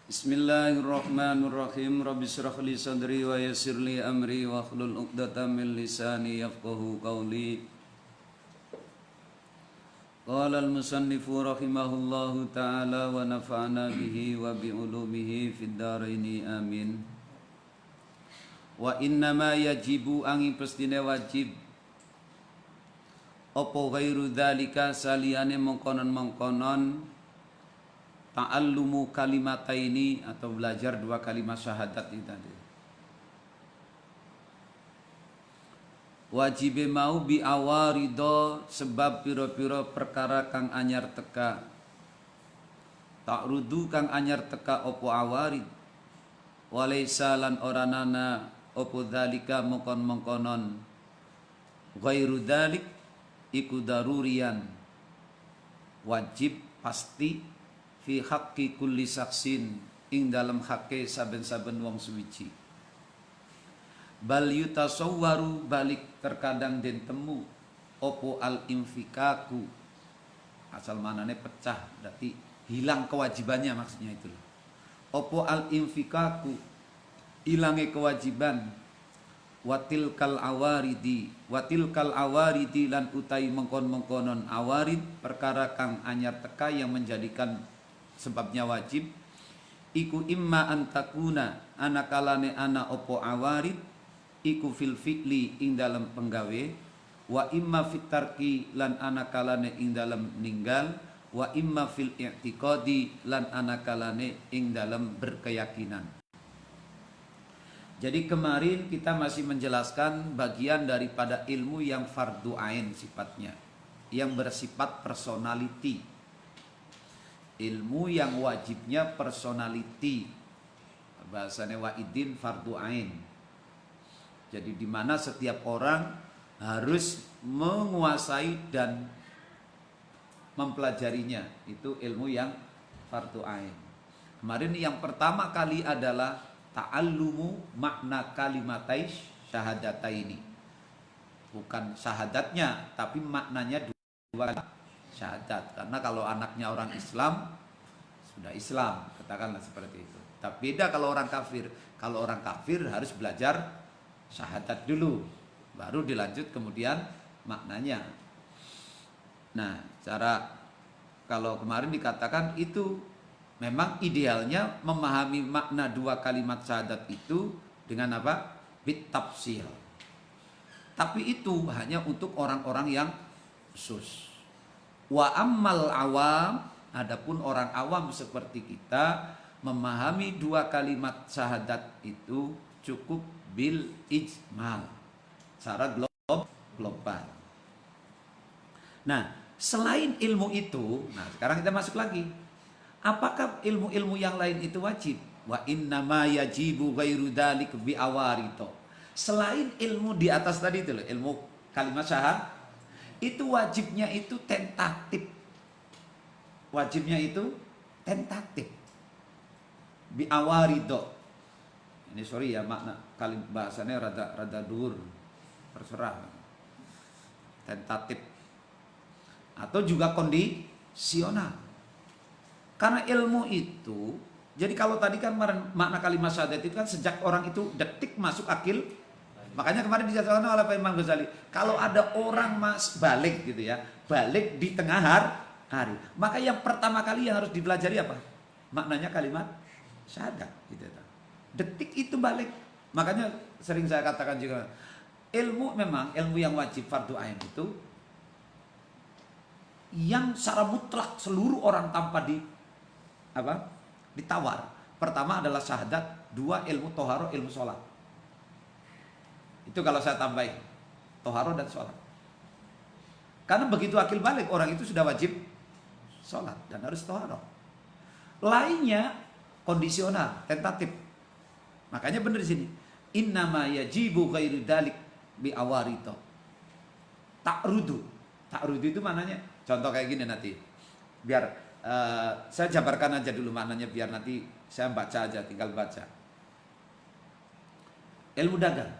Bismillahirrahmanirrahim. Rabbi shrah li sadri wa yassir li amri wa hlul 'uqdatam min lisani yafqahu qawli. Qala al-musannifu rahimahullahu ta'ala wa nafa'ana bihi wa bi ulumihi fid dharaini amin. Wa inna ma yajibu angi pestine wajib apa ghairu dzalika saliyane mengkonon-mengkonon ta'allumu kalimataini atau belajar dua kalimat syahadat ini tadi. Wajibe mau bi awarido sebab piro-piro perkara kang anyar teka. Ta'rudu kang anyar teka opo awarid. Walaisa lan oranana opo dzalika mongkon-mongkonon. Ghairu dzalik iku darurian. Wajib pasti fi haqqi kulli saksin ing dalam hakke saben-saben wong suwiji. Bal yutasawwaru balik terkadang den temu opo al infikaku asal manane pecah berarti hilang kewajibannya maksudnya itu. Opo al infikaku ilange kewajiban watil kal awaridi lan utai mengkon-mengkonon awarid perkara kang anyar teka yang menjadikan sebabnya wajib iku imma antakuna anakalane ana opo awarid iku fil fi'li ing dalam penggawe wa imma fit tarki lan anakalane ing dalam ninggal wa imma fil i'tiqadi lan anakalane ing dalam berkeyakinan. Jadi kemarin kita masih menjelaskan bagian daripada ilmu yang fardu ain sifatnya, yang bersifat personality. Ilmu yang wajibnya personality, bahasanya wa'idin fardu ain. Jadi di mana setiap orang harus menguasai dan mempelajarinya, itu ilmu yang fardu ain. Kemarin yang pertama kali adalah ta'allumu makna kalimatai syahadataini. Bukan syahadatnya, tapi maknanya dua syahadat. Karena kalau anaknya orang Islam sudah Islam, katakanlah seperti itu. Tapi beda kalau orang kafir. Kalau orang kafir harus belajar syahadat dulu, baru dilanjut kemudian maknanya. Nah, cara kalau kemarin dikatakan itu memang idealnya memahami makna dua kalimat syahadat itu dengan apa? Bit tafsir. Tapi itu hanya untuk orang-orang yang khusus. Wa ammal awam, adapun orang awam seperti kita memahami dua kalimat syahadat itu cukup bil ijmal, secara global. Nah, selain ilmu itu, nah sekarang kita masuk lagi. Apakah ilmu-ilmu yang lain itu wajib? Wa inna ma yajibu ghairu dzalik bi awarito. Selain ilmu di atas tadi itu loh, ilmu kalimat syahadat itu wajibnya itu tentatif. Wajibnya itu tentatif. Bi awarido. Ini sorry ya makna kalim bahasanya rada dur. Terserah. Tentatif. Atau juga kondisional. Karena ilmu itu, jadi kalau tadi kan makna kalimat syahadat itu kan sejak orang itu detik masuk akil. Makanya kemarin dijelaskan oleh Pak Imam Ghazali, kalau ada orang balik gitu ya, balik di tengah hari, maka yang pertama kali yang harus dipelajari apa? Maknanya kalimat syahadat gitu. Detik itu balik. Makanya sering saya katakan juga, ilmu memang ilmu yang wajib fardu ain itu yang secara mutlak seluruh orang tanpa ditawar. Pertama adalah syahadat, dua ilmu toharo, ilmu sholat. Itu kalau saya tambahin toharo dan sholat. Karena begitu akil balik orang itu sudah wajib sholat dan harus toharo. Lainnya kondisional, tentatif. Makanya benar di sini. Innama yajibu ghairu dzalik bi awarito. Ta'rudu. Ta'rudu itu maknanya contoh kayak gini nanti. Biar saya jabarkan aja dulu maknanya biar nanti saya baca aja, tinggal baca. Ilmu dagang.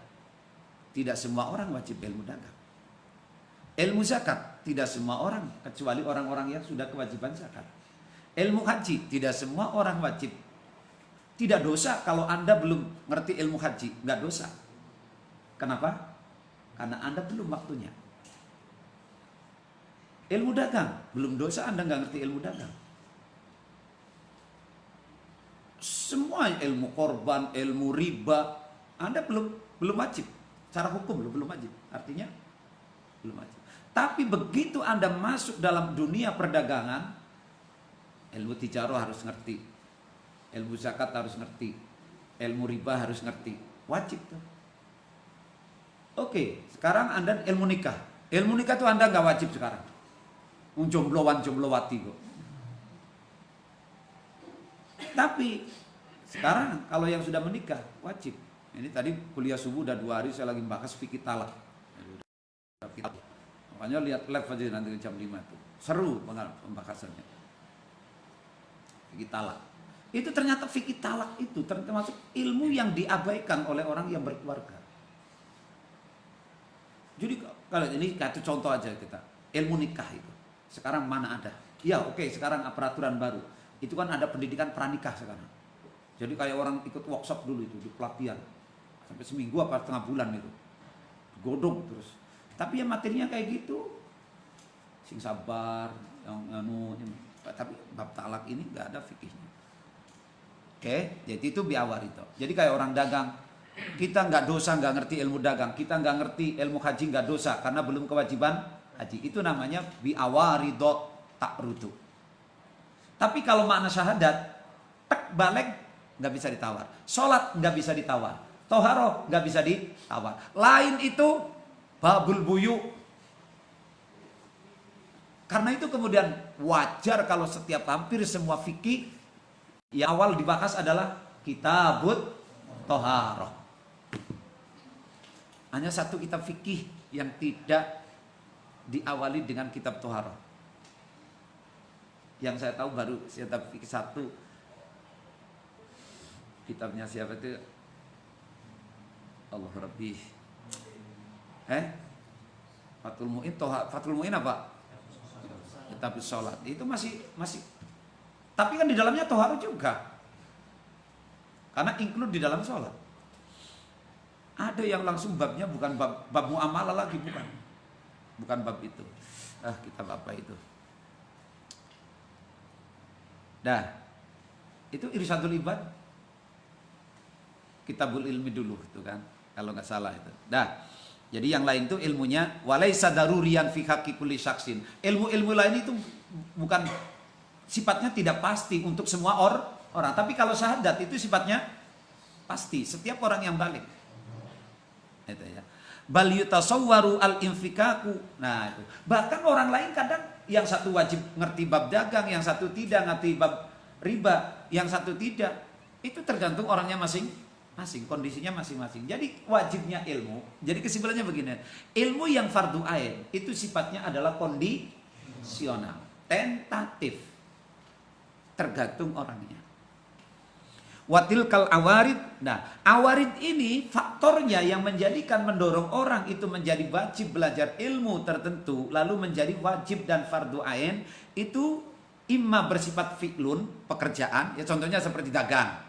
Tidak semua orang wajib ilmu dagang. Ilmu zakat, tidak semua orang kecuali orang-orang yang sudah kewajiban zakat. Ilmu haji, tidak semua orang wajib Tidak dosa kalau Anda belum ngerti ilmu haji, nggak dosa. Kenapa? Karena Anda belum waktunya. Ilmu dagang, belum dosa Anda nggak ngerti ilmu dagang. Semua ilmu korban, ilmu riba, Anda belum wajib. Secara hukum belum wajib. Artinya belum wajib. Tapi begitu Anda masuk dalam dunia perdagangan, ilmu tijarah harus ngerti, ilmu zakat harus ngerti, ilmu riba harus ngerti, wajib tuh. Oke, sekarang Anda ilmu nikah. Ilmu nikah tuh Anda nggak wajib sekarang. Jomblowan jomblowati kok. Tapi sekarang kalau yang sudah menikah wajib. Ini tadi kuliah subuh udah 2 hari saya lagi bahas fikih talak. Makanya lihat live aja nanti jam 5 itu. Seru pembahasannya. Fikih talak. Itu ternyata fikih talak itu termasuk ilmu yang diabaikan oleh orang yang berkeluarga. Jadi kalau ini satu contoh aja kita. Ilmu nikah itu. Sekarang mana ada? Ya oke, sekarang peraturan baru. Itu kan ada pendidikan pranikah sekarang. Jadi kayak orang ikut workshop dulu itu di pelatihan. Sampai seminggu apa setengah bulan itu. Godong terus. Tapi ya materinya kayak gitu. Sing sabar, yang tapi bab talak ini nggak ada fikihnya. Oke, jadi itu biawar itu. Jadi kayak orang dagang, kita nggak dosa nggak ngerti ilmu dagang, kita nggak ngerti ilmu haji nggak dosa karena belum kewajiban haji. Itu namanya biawarido takrudu. Tapi kalau makna syahadat, tek balik nggak bisa ditawar. Sholat nggak bisa ditawar. Toharoh nggak bisa ditawar. Lain itu babul buyu. Karena itu kemudian wajar kalau setiap hampir semua fikih yang awal dibahas adalah kitabut toharoh. Hanya satu kitab fikih yang tidak diawali dengan kitab toharoh. Yang saya tahu baru kitab fikih satu. Kitabnya siapa itu? Allah Rabbi. Fathul Mu'in, Fathul Mu'in apa? Kitab sholat. Itu masih. Tapi kan di dalamnya toharoh juga. Karena include di dalam sholat. Ada yang langsung babnya bukan bab muamalah lagi, bukan. Bukan bab itu. Kitab apa itu? Dah. Itu Irsyadul Ibad. Kitabul Ilmi dulu itu kan. Kalau nggak salah itu. Dah. Jadi yang lain itu ilmunya walaisa daruriyan fi haqqi kulli syaksin. Ilmu-ilmu lain itu bukan sifatnya tidak pasti untuk semua orang. Tapi kalau syahadat itu sifatnya pasti. Setiap orang yang balik. Itu ya. Bal yutasawwaru al-infikaku. Nah, itu. Bahkan orang lain kadang yang satu wajib ngerti bab dagang, yang satu tidak ngerti bab riba, yang satu tidak. Itu tergantung orangnya masing-masing, kondisinya masing-masing. Jadi wajibnya ilmu. Jadi kesimpulannya begini. Ilmu yang fardu ain itu sifatnya adalah kondisional, tentatif. Tergantung orangnya. Watil kal awarid. Nah, awarid ini faktornya yang menjadikan mendorong orang itu menjadi wajib belajar ilmu tertentu, lalu menjadi wajib dan fardu ain itu imma bersifat fi'lun, pekerjaan, ya contohnya seperti dagang.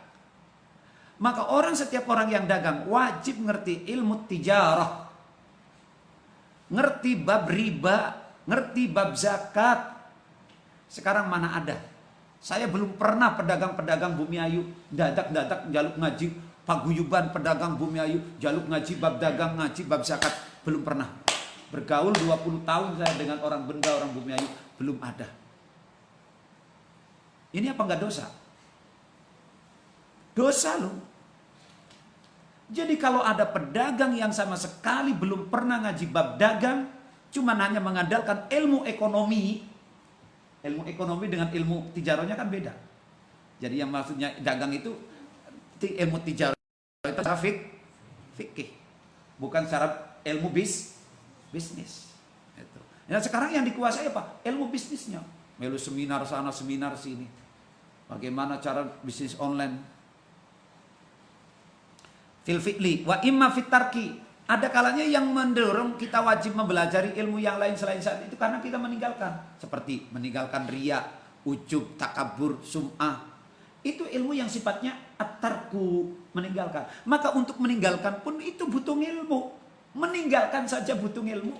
Maka setiap orang yang dagang wajib ngerti ilmu tijarah, ngerti bab riba, ngerti bab zakat. Sekarang mana ada? Saya belum pernah pedagang-pedagang Bumi Ayu dadak-dadak jaluk ngaji paguyuban pedagang Bumi Ayu jaluk ngaji bab dagang, ngaji bab zakat, belum pernah. Bergaul 20 tahun saya dengan orang benda, orang Bumi Ayu, belum ada. Ini apa enggak dosa? Dosa loh. Jadi kalau ada pedagang yang sama sekali belum pernah ngaji bab dagang, cuma hanya mengandalkan ilmu ekonomi dengan ilmu tijarahnya kan beda. Jadi yang maksudnya dagang itu ilmu tijarah itu secara fikih, bukan secara ilmu bisnis. Itu. Nah sekarang yang dikuasai apa? Ilmu bisnisnya. Melu seminar sana, seminar sini. Bagaimana cara bisnis online? Fil fi'li wa imma fit tarki. Ada kalanya yang mendorong kita wajib mempelajari ilmu yang lain selain saat itu karena kita meninggalkan. Seperti meninggalkan riya, ujub, takabur, sum'ah. Itu ilmu yang sifatnya at-tarku, meninggalkan. Maka untuk meninggalkan pun itu butuh ilmu. Meninggalkan saja butuh ilmu.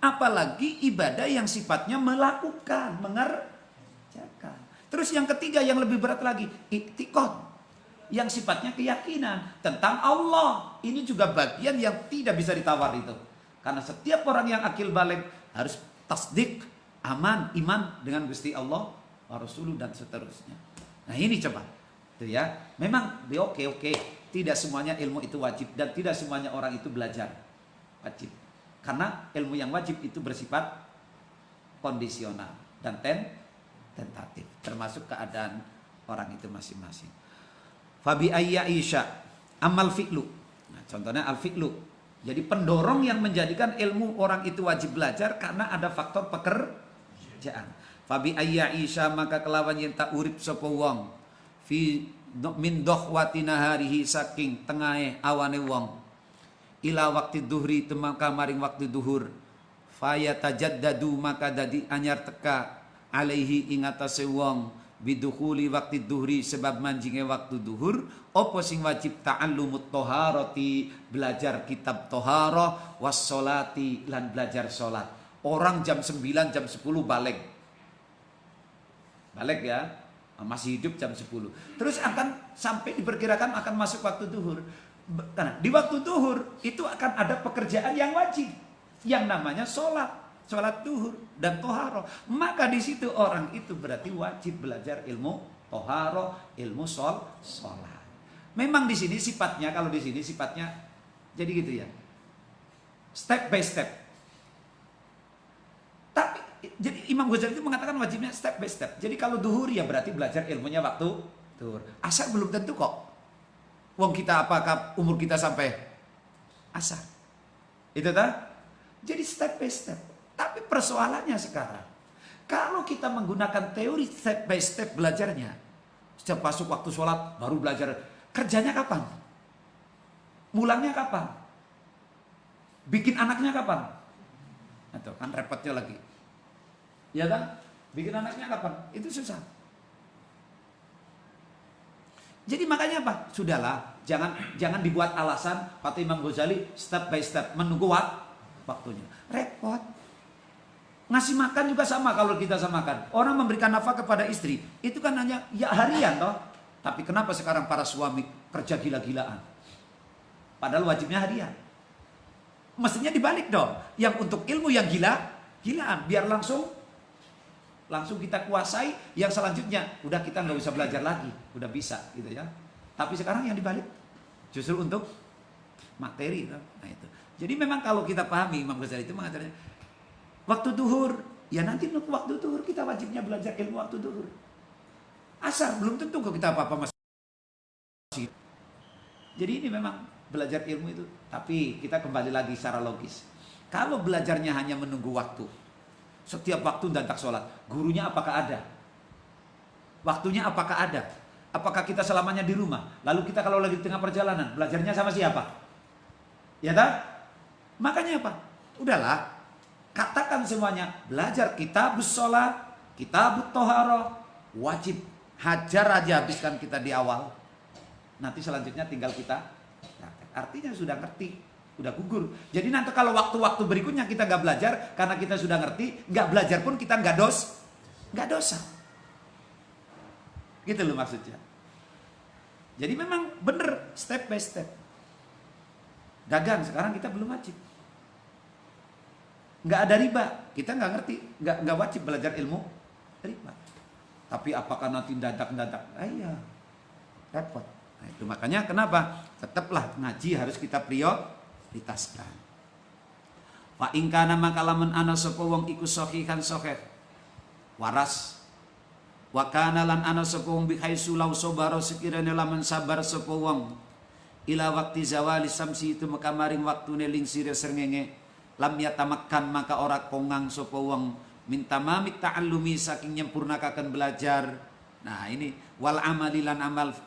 Apalagi ibadah yang sifatnya melakukan, mengerjakan. Terus yang ketiga yang lebih berat lagi, i'tiqad. Yang sifatnya keyakinan tentang Allah. Ini juga bagian yang tidak bisa ditawar itu. Karena setiap orang yang akil balik harus tasdik, aman, iman dengan Gusti Allah, wa Rasuluh dan seterusnya. Nah ini coba, itu ya. Memang oke. Tidak semuanya ilmu itu wajib dan tidak semuanya orang itu belajar wajib. Karena ilmu yang wajib itu bersifat kondisional dan tentatif, termasuk keadaan orang itu masing-masing. Fabi ayya isya amal fi'lu. Nah, contohnya al fi'lu. Jadi pendorong yang menjadikan ilmu orang itu wajib belajar karena ada faktor pekerjaan. Fabi ayya isya maka kelawan yen tak urip sapa wong fi min dohwati naharihi saking tengahe awane wong ila waktu duhri temaka maring waktu duhur faya tajaddadu maka dadi anyar teka alaihi ing atase wong bidukhuli waktu duhri sebab manjinge waktu duhur apa sing wajib ta'allumut toharoti belajar kitab toharoh wassolati lan belajar solat. Orang jam 9 jam 10 balik ya, masih hidup jam 10. Terus akan sampai diperkirakan akan masuk waktu duhur. Karena di waktu duhur itu akan ada pekerjaan yang wajib, yang namanya sholat duhur dan toharoh. Maka di situ orang itu berarti wajib belajar ilmu toharoh, ilmu sholat. Memang di sini sifatnya, kalau di sini sifatnya jadi gitu ya, step by step. Tapi jadi Imam Ghazali itu mengatakan wajibnya step by step. Jadi kalau duhur ya berarti belajar ilmunya waktu duhur. Asar belum tentu kok. Wong kita apakah umur kita sampai asar? Itu tak? Jadi step by step. Tapi persoalannya sekarang, kalau kita menggunakan teori step by step belajarnya, setiap masuk waktu sholat baru belajar, kerjanya kapan? Mulangnya kapan? Bikin anaknya kapan? Atau kan repotnya lagi. Ya kan? Bikin anaknya kapan? Itu susah. Jadi makanya apa? Sudahlah, jangan dibuat alasan kata Imam Ghazali step by step menunggu waktunya. Repot. Ngasih makan juga sama kalau kita samakan. Orang memberikan nafkah kepada istri, itu kan hanya ya harian toh. Tapi kenapa sekarang para suami kerja gila-gilaan? Padahal wajibnya harian. Mestinya dibalik dong. Yang untuk ilmu yang gilaan biar langsung kita kuasai, yang selanjutnya udah kita nggak usah belajar lagi, udah bisa gitu ya. Tapi sekarang yang dibalik justru untuk materi. Nah itu. Jadi memang kalau kita pahami Imam Ghazali itu mengajarnya waktu duhur, ya nanti waktu duhur kita wajibnya belajar ilmu waktu duhur. Asar belum tentu kok kita apa-apa masih. Jadi ini memang belajar ilmu itu, tapi kita kembali lagi secara logis. Kalau belajarnya hanya menunggu waktu, setiap waktu dan tak sholat, gurunya apakah ada? Waktunya apakah ada? Apakah kita selamanya di rumah? Lalu kita kalau lagi di tengah perjalanan, belajarnya sama siapa? Ya tak? Makanya apa? Udahlah, katakan semuanya, belajar kitabus sholat, kitabut toharoh, wajib. Hajar aja habiskan kita di awal. Nanti selanjutnya tinggal kita. Artinya sudah ngerti, udah gugur. Jadi nanti kalau waktu-waktu berikutnya kita nggak belajar karena kita sudah ngerti, nggak belajar pun kita nggak dosa. Gitu loh maksudnya. Jadi memang bener step by step. Dagang sekarang kita belum wajib. Nggak ada riba, kita nggak ngerti, nggak wajib belajar ilmu riba. Tapi apakah nanti dadak? Iya, repot. Nah, itu makanya kenapa tetaplah ngaji harus kita prioritaskan. Wa in kana maka lamun ana sapa wong iku sahihan sahih waras wa kana lan ana sapa wong bi haitsu law sabara sekirane lamun sabar sapa wong ila waktu zawali samsi itu maka maring waktune lingsire srengenge lam yatamakkan maka ora kongang sapa wong minta mamit ta'allumi saking nyempurnakaken belajar. Nah ini wal amalilan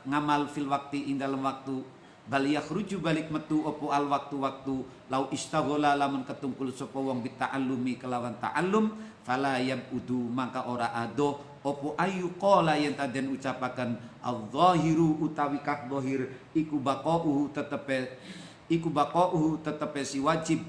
ngamal fil waktu ing dalam waktu bal yakhruju balik metu opo al waktu-waktu lau istaghala lamun ketungkul sapa wong bita'allumi kelawan ta'allum fala yabudu maka ora ado opo ayu qala yen taden ucapaken adh-dhahiru utawi kak dhahir iku baqauhu tetepe si wajib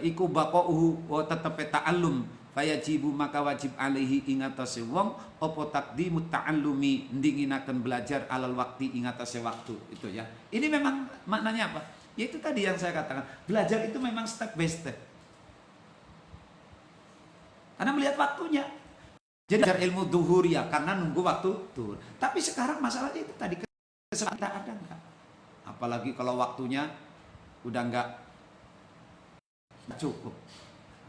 iku baqauhu wa tetepe ta'allum fayajibu maka wajib alaihi ing atase wong apa taqdimut ta'allumi ndinginaken belajar alal waktu ing atase waktu itu ya. Ini memang maknanya apa? Ya itu tadi yang saya katakan, belajar itu memang step by step. Karena melihat waktunya. Jadi belajar ilmu duhur ya karena nunggu waktu duhur. Tapi sekarang masalahnya itu tadi kesempatan ada enggak? Apalagi kalau waktunya udah enggak cukup.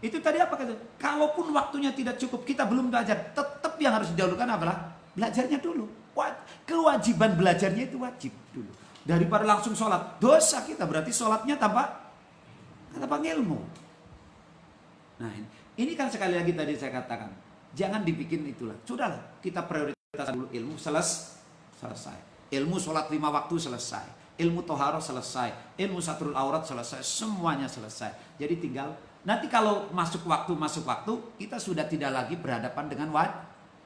Itu tadi apa kata? Kalaupun waktunya tidak cukup, kita belum belajar, tetap yang harus didahulukan adalah belajarnya dulu. Kewajiban belajarnya itu wajib dulu. Daripada langsung sholat, dosa kita berarti sholatnya tanpa ilmu. Nah ini kan sekali lagi tadi saya katakan, jangan dibikin itulah. Sudahlah, kita prioritas dulu ilmu selesai. Ilmu sholat 5 waktu selesai. Ilmu toharoh selesai. Ilmu satrul aurat selesai. Semuanya selesai. Jadi tinggal nanti kalau masuk waktu kita sudah tidak lagi berhadapan dengan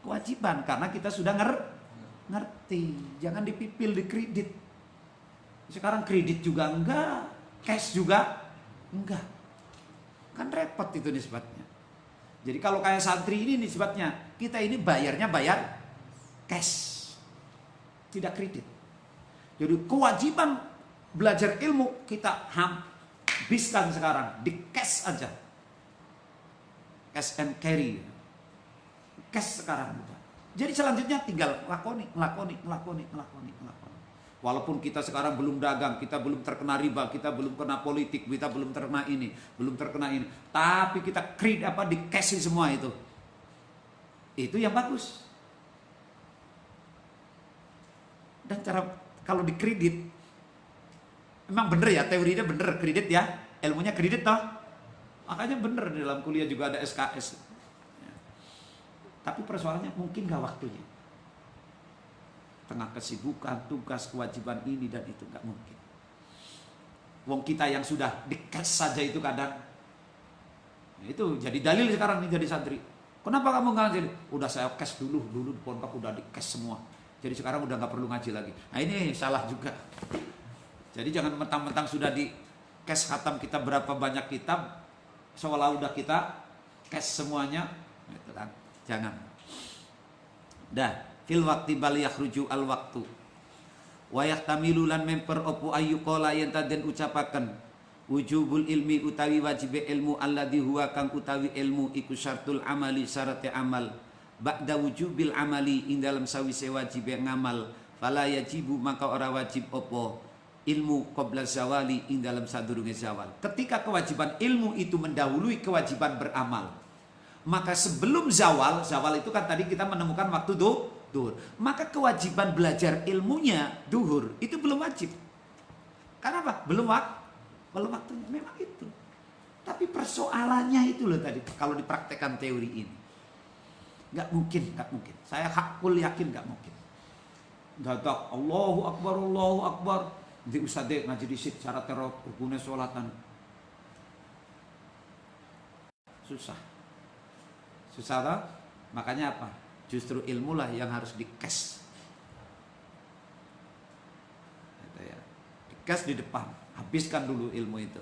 kewajiban karena kita sudah ngerti. Jangan dipipil di kredit. Sekarang kredit juga enggak, cash juga enggak. Kan repot itu nisbatnya. Jadi kalau kayak santri ini nisbatnya, kita ini bayarnya bayar cash. Tidak kredit. Jadi kewajiban belajar ilmu kita habiskan sekarang di cash aja, cash and carry, cash sekarang. Jadi selanjutnya tinggal lakoni. Walaupun kita sekarang belum dagang, kita belum terkena riba, kita belum kena politik, kita belum terkena ini, tapi kita di cash semua itu yang bagus. Dan cara kalau di kredit memang bener ya, teorinya bener kredit ya, ilmunya kredit toh. Makanya bener di dalam kuliah juga ada SKS. Ya. Tapi persoalannya mungkin gak waktunya. Tengah kesibukan, tugas, kewajiban ini dan itu gak mungkin. Wong kita yang sudah di cash saja itu kadang. Nah, itu jadi dalil sekarang nih jadi santri. Kenapa kamu gak ngaji? Udah saya cash dulu di pondok udah di cash semua. Jadi sekarang udah gak perlu ngaji lagi. Nah ini salah juga. Jadi jangan mentang-mentang sudah di cash khatam kita berapa banyak kitab, seolah udah kita cash semuanya, gitu kan? Jangan. Dah, fil waqti bal yakhruju al waqtu. Wa yahtamilu lan memper opo ayyuqala yen taden ucapaken wujubul ilmi utawi wajib ilmu alladzi huwa kang utawi ilmu iku syartul amali syarate amal ba'da wujubil amali ing dalam sawise wajib ngamal fala yajibu maka ora wajib opo ilmu qabla zawali ing dalam sadurunge zawal. Ketika kewajiban ilmu itu mendahului kewajiban beramal, maka sebelum zawal itu kan tadi kita menemukan waktu duhur, maka kewajiban belajar ilmunya duhur itu belum wajib. Karena apa? Belum waktunya, memang itu. Tapi persoalannya itu loh tadi kalau dipraktekkan teori ini. Nggak mungkin. Saya hakul yakin nggak mungkin. Dadak Allahu Akbar. Di ustadz ngaji di cara teror hukumnya sholatan. Susah lah. Makanya apa? Justru ilmu lah yang harus di cash. Di cash di depan. Habiskan dulu ilmu itu.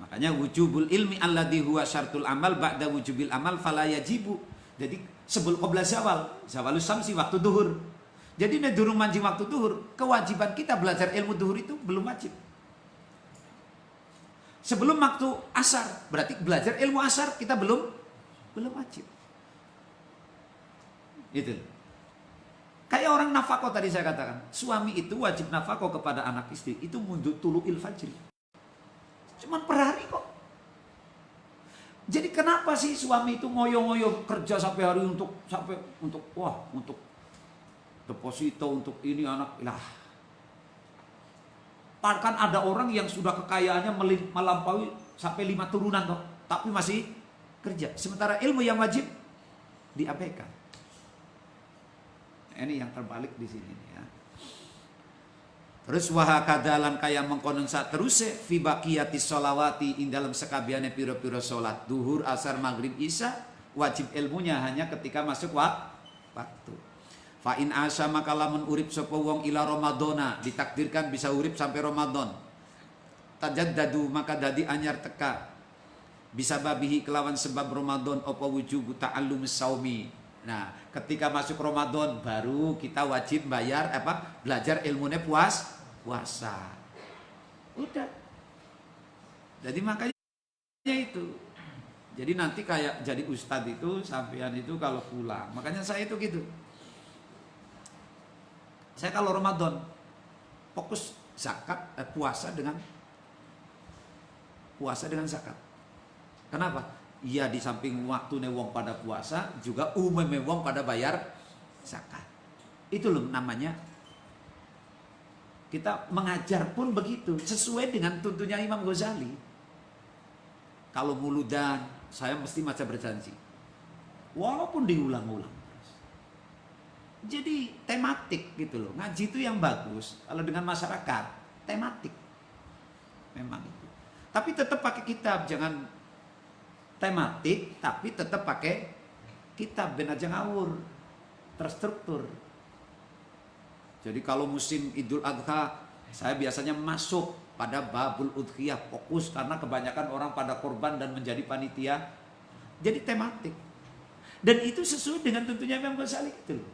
Makanya wujubul ilmi alladzi huwa syartul amal ba'da wujubil amal fala yajibu. Jadi sebelum qabla zawalus samsi waktu duhur. Jadi nek durung mancing waktu duhur, kewajiban kita belajar ilmu duhur itu belum wajib. Sebelum waktu asar, berarti belajar ilmu asar kita belum wajib. Itu. Kayak orang nafkah tadi saya katakan, suami itu wajib nafkah kepada anak istri itu mundur tulu'il fajri. Cuman per hari kok. Jadi kenapa sih suami itu ngoyo-ngoyo kerja sampai hari untuk deposito untuk ini anak lah. Bahkan ada orang yang sudah kekayaannya melampaui sampai 5 turunan toh, tapi masih kerja. Sementara ilmu yang wajib diabaikan. Ini yang terbalik di sini ya. Terus wahakadalan kaya mengkonon saat terus fi baqiyati sholawati ing dalam sekabiane piro-piro salat duhur, asar, maghrib, isya wajib ilmunya hanya ketika masuk waktu. Fa in asa maka lamun urip sapa wong ila ramadhana ditakdirkan bisa urip sampai Ramadan. Tajaddadu maka dadi anyar teka bisa babihi kelawan sebab Ramadan apa wujubu ta'allum saumi. Nah, ketika masuk Ramadan baru kita wajib bayar belajar ilmunya puasa. Udah. Jadi makanya itu. Jadi nanti kayak jadi ustadz itu sampean itu kalau pulang. Makanya saya itu gitu. Saya kalau Ramadan fokus zakat puasa dengan zakat. Kenapa? Iya, di samping waktu wong pada puasa juga umumnya wong pada bayar zakat. Itu loh namanya kita mengajar pun begitu sesuai dengan tuntunnya Imam Ghazali. Kalau muludan saya mesti maca berjanji walaupun diulang-ulang. Jadi tematik gitu loh. Ngaji itu yang bagus kalau dengan masyarakat tematik memang itu. Tapi tetap pakai kitab, jangan tematik tapi tetap pakai kitab ben aja ngawur, terstruktur. Jadi kalau musim Idul Adha saya biasanya masuk pada babul udhiyah fokus karena kebanyakan orang pada korban dan menjadi panitia. Jadi tematik. Dan itu sesuai dengan tentunya Imam Ghazali gitu loh.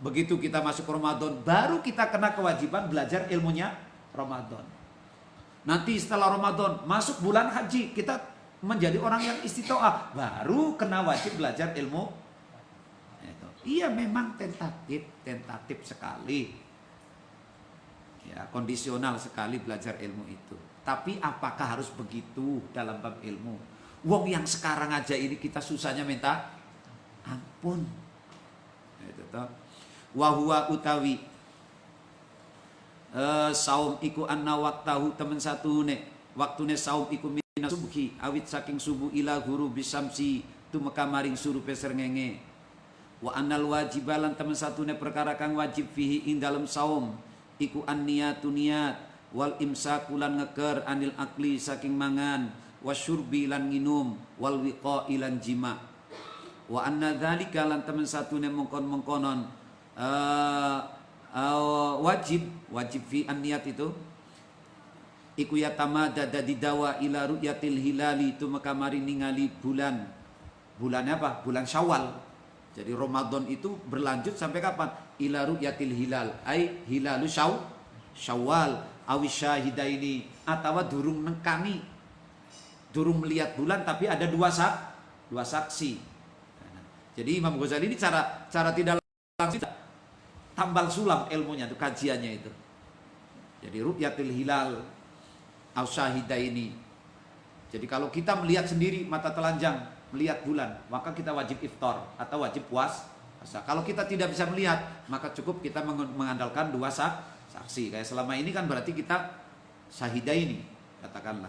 Begitu kita masuk Ramadan baru kita kena kewajiban belajar ilmunya Ramadan. Nanti setelah Ramadan masuk bulan haji kita menjadi orang yang istitoah baru kena wajib belajar ilmu. Iya memang tentatif sekali. Ya, kondisional sekali belajar ilmu itu. Tapi apakah harus begitu dalam bab ilmu? Wong yang sekarang aja ini kita susahnya minta ampun. Itu toh. Wa huwa utawi saum iku anna waqtahu temen satune waktune saum iku mina subhi awit saking subuh ila guru bisamsi tumeka maring surupe srengenge. Wa annal wajibalan temen satune perkara kang wajib fihi ing dalem saum iku an-niyatu niat wal imsaku lan ngeker anil akli saking mangan wasyurbi lan nginum wal wiqa'i lan jima. Wa anna dzalika lan temen satune mengkon-mengkonon wajib fi an-niyat itu iku yatamada dadi dawa ila ru'yatil hilali itu maka mari ningali bulannya apa? Bulan Syawal. Jadi Ramadan itu berlanjut sampai kapan? Ila ru'yatil hilal ai hilalu Syawal awi syahidaini atawa durung nengkani durung melihat bulan tapi ada dua saksi. Jadi Imam Ghazali ini cara tidak langsung tambal sulam ilmunya itu kajiannya itu. Jadi ru'yatil hilal aw syahidaini. Jadi kalau kita melihat sendiri mata telanjang melihat bulan, maka kita wajib iftar atau wajib puasa. Kalau kita tidak bisa melihat, maka cukup kita mengandalkan dua saksi. Kayak selama ini kan berarti kita syahidaini, katakanlah.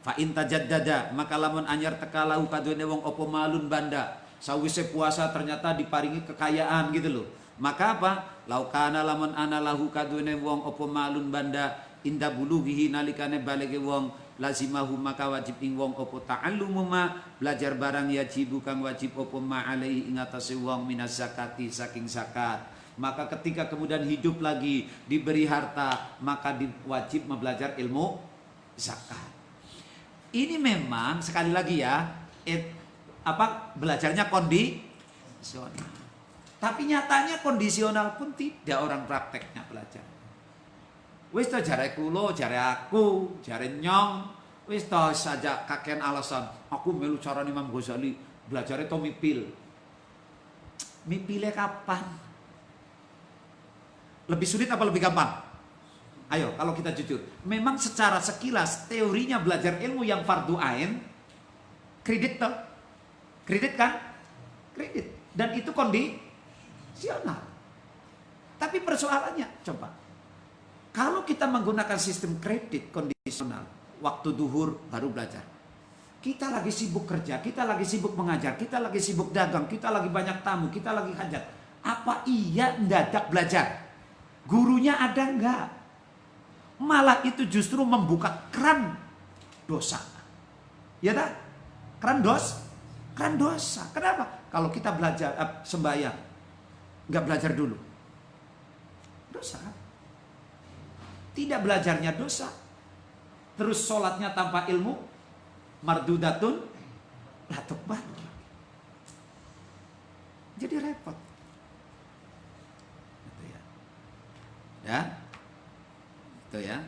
Fa in tajaddada maka lamun anyar teka lahu kadone wong apa malun banda. Sawise puasa ternyata diparingi kekayaan gitu loh. Maka apa? Laukana lamun ana lahu kadone wong apa malun banda inda bulughihi nalikane balege wong lazimahu maka wajib ing wong apa ta'allumu ma belajar barang yajibu kang wajib apa ma alaihi ing atase wong minas zakati saking zakat. Maka ketika kemudian hidup lagi diberi harta maka wajib belajar ilmu zakat. Ini memang sekali lagi ya belajarnya kondisional. Tapi nyatanya kondisional pun tidak orang prakteknya belajar. Wis to jare kulo, jare aku, jare nyong, wis to saja kakean alasan. Aku melu cara Imam Ghazali, belajarnya to mipil. Mipilnya kapan? Lebih sulit apa lebih gampang? Ayo, kalau kita jujur. Memang secara sekilas teorinya belajar ilmu yang fardu ain kredit toh? Kredit kan? Kredit. Dan itu kondisional. Tapi persoalannya, coba. Kalau kita menggunakan sistem kredit kondisional, waktu duhur baru belajar. Kita lagi sibuk kerja, kita lagi sibuk mengajar, kita lagi sibuk dagang, kita lagi banyak tamu, kita lagi hajat. Apa iya mendadak belajar? Gurunya ada enggak? Malah itu justru membuka keran dosa. Ya tak? Keran dosa. Kenapa? Kalau kita belajar sembahyang, nggak belajar dulu, dosa. Tidak belajarnya dosa. Terus sholatnya tanpa ilmu, mardudatun la tuqbal. Jadi repot. Gitu ya. Ya. Itu ya.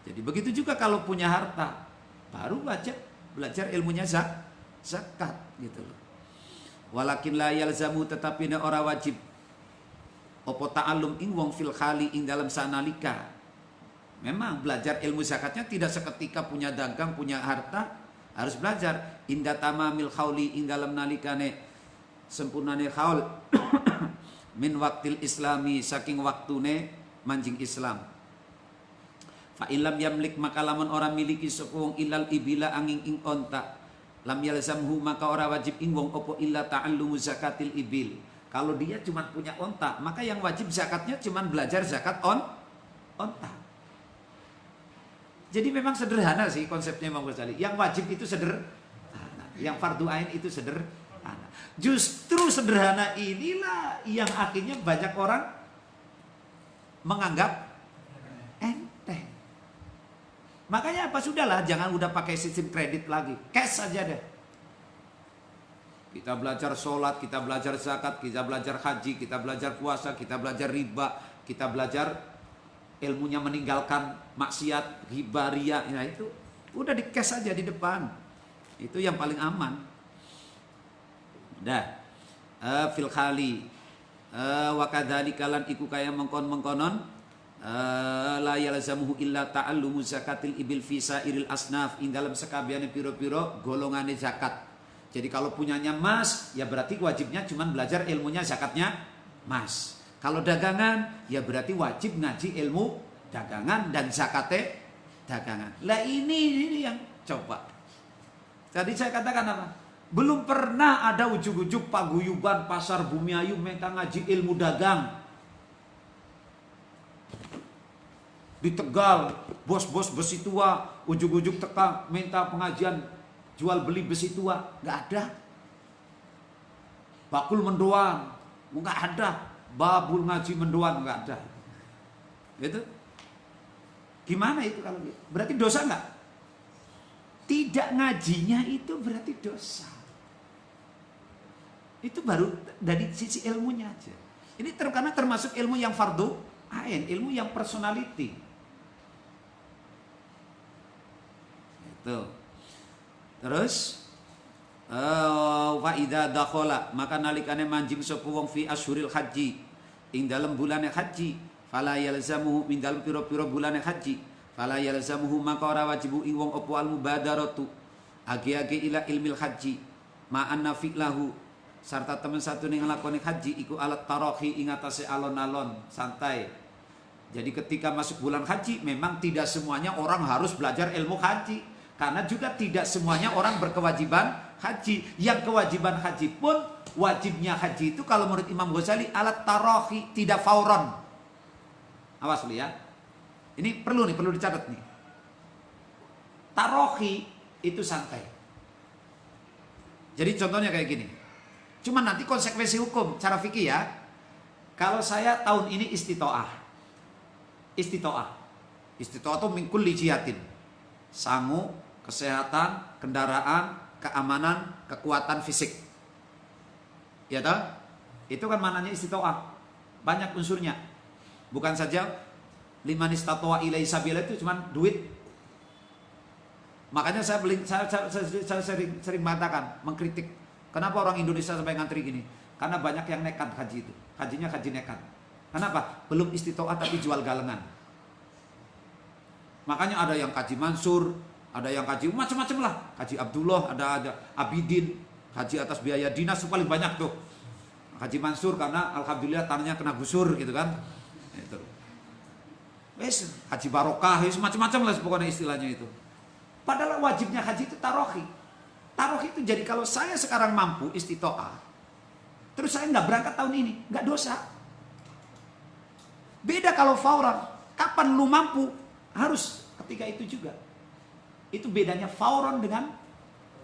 Jadi begitu juga kalau punya harta, baru belajar ilmunya zakat gitu loh. Walakin la yalzamu, tetapi ne ora wajib opo ta'allum ing wong fil khali ing dalam sanalika. Memang belajar ilmu zakatnya tidak seketika punya dagang, punya harta, harus belajar inda tamamil khauli ing dalam nalikane sempurnane khaul min waktil islami saking waktune manjing Islam. Fa illam yamlik, maka lamun ora miliki sapa wong ilal ibila angin ing onta, lam yalzamhu, maka ora wajib ing wong opo illa ta'allumu zakatil ibil. Kalau dia cuma punya onta, maka yang wajib zakatnya cuma belajar zakat onta. Jadi memang sederhana sih konsepnya Imam Ghazali. Yang wajib itu sederhana, yang fardu ain itu sederhana. Justru sederhana inilah yang akhirnya banyak orang menganggap enteng. Makanya apa, sudahlah, jangan udah pakai sistem kredit lagi, cash saja deh. Kita belajar sholat, kita belajar zakat, kita belajar haji, kita belajar puasa, kita belajar riba, kita belajar ilmunya meninggalkan maksiat, riba, riya, ya itu udah di cash aja di depan. Itu yang paling aman. Dah. Fil khali wa kadzalika lan iku kaya mengkonon la yalzamuhu illa ta'allumu zakatil ibil fi sairil asnaf, ing dalam sekabiane piro-piro golongane zakat. Jadi kalau punyanya emas, ya berarti wajibnya cuma belajar ilmunya zakatnya emas. Kalau dagangan, ya berarti wajib ngaji ilmu dagangan dan zakatnya dagangan. Lah ini yang coba. Tadi saya katakan apa? Belum pernah ada ujug-ujug paguyuban pasar Bumiayu minta ngaji ilmu dagang. Di Tegal, bos-bos besi tua, ujug-ujug teka minta pengajian jual beli besi tua. Nggak ada. Bakul mendoan, nggak ada. Babul ngaji mendoan, nggak ada. Gitu. Gimana itu kalau gitu? Berarti dosa nggak? Tidak ngajinya itu berarti dosa. Itu baru dari sisi ilmunya aja. Ini karena termasuk ilmu yang fardu ain, ilmu yang personality. Itu. Terus wa idza dakhala, maka nalikane manjing sapa wong fi asyhuril haji ing dalam bulane haji, fala yalzamuhu min dalam pira-pira bulane haji, fala yalzamuhu, maka ora wajibu ing wong apa al mubadaratu age-age ila ilmil haji ma anna fi'lahu, sarta temen satu ning nglakoni haji iku alat tarahi ing atase alon-alon santai. Jadi ketika masuk bulan haji memang tidak semuanya orang harus belajar ilmu haji, karena juga tidak semuanya orang berkewajiban haji. Yang kewajiban haji pun, wajibnya haji itu kalau menurut Imam Ghazali alat tarahi, tidak fauron. Awas lu ya. Ini perlu dicatat nih. Tarahi itu santai. Jadi contohnya kayak gini. Cuma nanti konsekuensi hukum cara fikih ya. Kalau saya tahun ini istitoah. Istitoah itu min kulli jihatin. Sangu, kesehatan, kendaraan, keamanan, kekuatan fisik. Ya toh? Itu kan mananya istitoah. Banyak unsurnya. Bukan saja liman istatoa ilai sabila itu cuma duit. Makanya saya sering mengatakan, mengkritik, kenapa orang Indonesia sampai ngantri gini? Karena banyak yang nekat haji itu. Hajinya haji nekat. Kenapa? Belum istitoah tapi jual galengan. Makanya ada yang kaji Mansur, ada yang kaji macam-macam lah. Kaji Abdullah, ada Abidin, haji atas biaya dinas paling banyak tuh. Haji Mansur karena alhamdulillah tanahnya kena gusur gitu kan. Itu. Wes, haji barokah, macam-macam lah pokoknya istilahnya itu. Padahal wajibnya haji itu tarohi. Tarohi itu jadi kalau saya sekarang mampu istitoah, terus saya nggak berangkat tahun ini, nggak dosa. Beda kalau fauran. Kapan lu mampu, harus ketika itu juga. Itu bedanya fauran dengan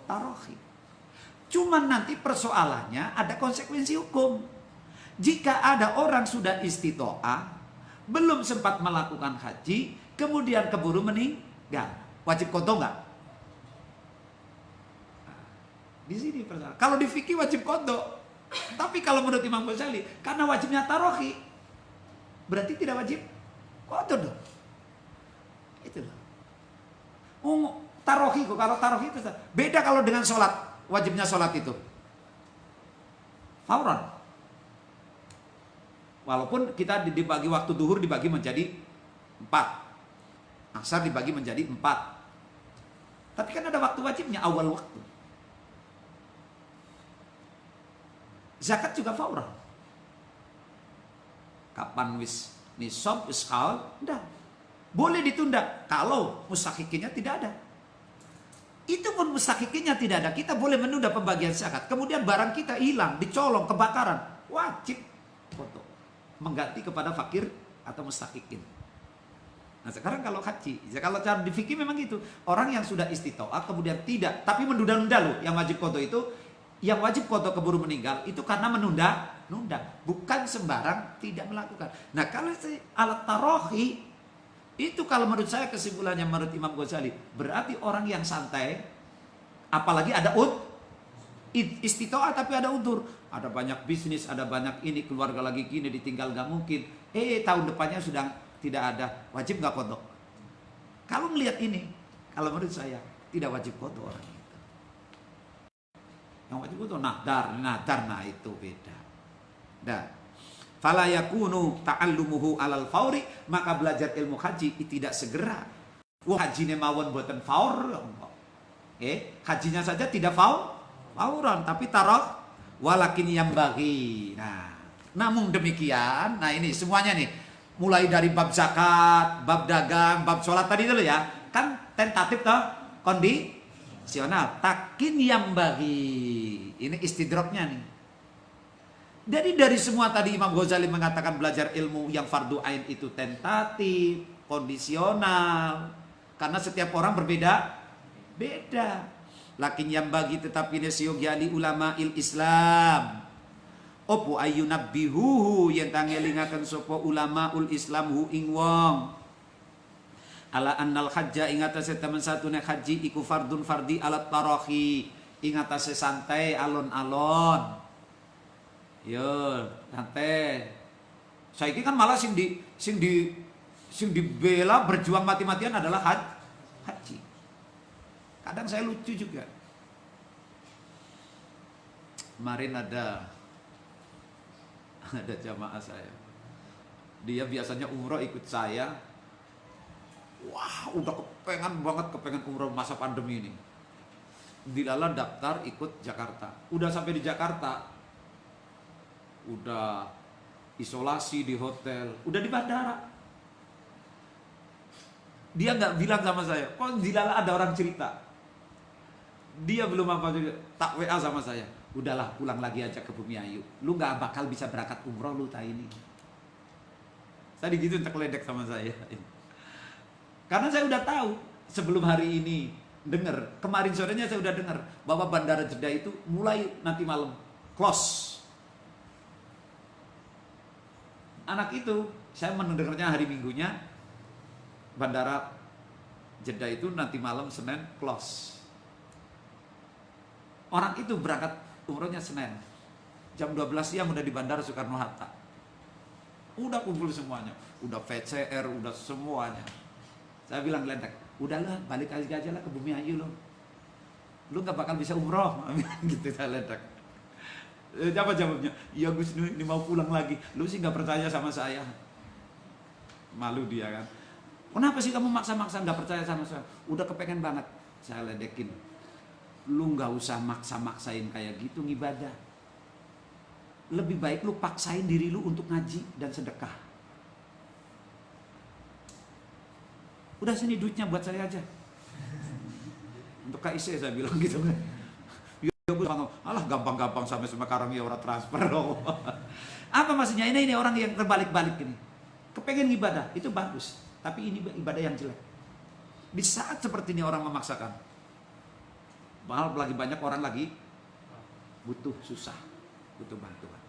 tarohi. Cuman nanti persoalannya ada konsekuensi hukum. Jika ada orang sudah istitoah, belum sempat melakukan haji, kemudian keburu meninggal, wajib qadha nggak? Di sini persoalan. Kalau di fikih wajib qadha. Tapi kalau menurut Imam Ghazali, karena wajibnya tarohi, berarti tidak wajib qadha dong. Itu loh. Tarohi, kalau tarohi itu beda kalau dengan sholat, wajibnya sholat itu fauran. Walaupun kita dibagi waktu duhur dibagi menjadi 4, asar dibagi menjadi 4, tapi kan ada waktu wajibnya awal waktu. Zakat juga fauran. Kapan wis nisab wis haul, udah boleh ditunda kalau mustahikinya tidak ada. Itu pun mustahikinya tidak ada, kita boleh menunda pembagian zakat. Kemudian barang kita hilang, dicolong, kebakaran, wajib foto mengganti kepada fakir atau mustahikin. Nah sekarang kalau haji, kalau cara di fikih memang gitu. Orang yang sudah istitoah kemudian tidak, tapi menunda-nunda loh. Yang wajib qadha itu, yang wajib qadha keburu meninggal itu karena menunda, bukan sembarang tidak melakukan. Nah kalau alat tarohi itu, kalau menurut saya kesimpulannya menurut Imam Ghazali, berarti orang yang santai, apalagi ada istitoah tapi ada udzur, ada banyak bisnis, ada banyak ini, keluarga lagi gini, ditinggal gak mungkin, tahun depannya sudah tidak ada, wajib gak qadha? Kalau melihat ini, kalau menurut saya tidak wajib qadha orang itu. Yang wajib qadha nadar, nah itu beda. Dah. Fala yakunu ta'allumuhu alal fauri, maka belajar ilmu haji tidak segera. Wah hajine mawon boten faur. Hajinya saja tidak fauran, tapi taroh walakin yang bagi. Nah, namun demikian, nah ini semuanya nih, mulai dari bab zakat, bab dagang, bab sholat tadi dulu ya, kan tentatif toh, kondisional. Takin yang bagi, ini istidroknya nih. Jadi dari semua tadi Imam Ghazali mengatakan belajar ilmu yang fardu ain itu tentatif, kondisional. Karena setiap orang berbeda. Lakin yang bagi tetapi nesiyog yali ulama il Islam. Opo ayunabbihuhu yang tangelingakan sopo ulama ul Islam hu ing wong. Ala annal hajja ingatase temen satu nek haji iku fardun fardi alat tarohi. Ingatase santai alon-alon. Yo, santai. Saiki kan malah sing dibela berjuang mati-matian adalah haji. Kadang saya lucu juga. Kemarin ada jamaah saya. Dia biasanya umroh ikut saya. Wah, udah kepengen umroh masa pandemi ini. Dilala daftar ikut Jakarta. Udah sampai di Jakarta, udah isolasi di hotel, udah di bandara. Dia nggak bilang sama saya, kok dilala ada orang cerita. Dia belum apa juga, tak WA sama saya. Udahlah pulang lagi aja ke Bumi Ayu. Lu nggak bakal bisa berangkat umroh lu tak ini. Saya gitu terkeledek sama saya. Karena saya udah tahu sebelum hari ini dengar, kemarin sorenya saya udah dengar bahwa Bandara Jeddah itu mulai nanti malam close. Anak itu, saya mendengarnya hari Minggunya, Bandara Jeddah itu nanti malam Senin close. Orang itu berangkat umrohnya Senin, jam 12 siang udah di Bandara Soekarno-Hatta. Udah kumpul semuanya, udah PCR, udah semuanya. Saya bilang Glendek, udahlah balik aja lah ke Bumi Ayu lo. Lu gak bakal bisa umroh, gitu saya Glendek. Apa jawabnya? Ya Gus, ini mau pulang lagi. Lu sih gak percaya sama saya. Malu dia kan. Kenapa sih kamu maksa-maksa gak percaya sama saya? Udah kepengen banget. Saya ledekin. Lu gak usah maksa-maksain kayak gitu ngibadah. Lebih baik lu paksain diri lu untuk ngaji dan sedekah. Udah sini duitnya buat saya aja. Untuk KIC saya bilang gitu kan. Alah gampang-gampang sampai sekarang ya orang transfer dong. Apa maksudnya? Ini orang yang terbalik-balik ini. kepengen ibadah, itu bagus. Tapi ini ibadah yang jelek. Di saat seperti ini orang memaksakan. Mahal lagi banyak orang lagi butuh susah, butuh bantuan.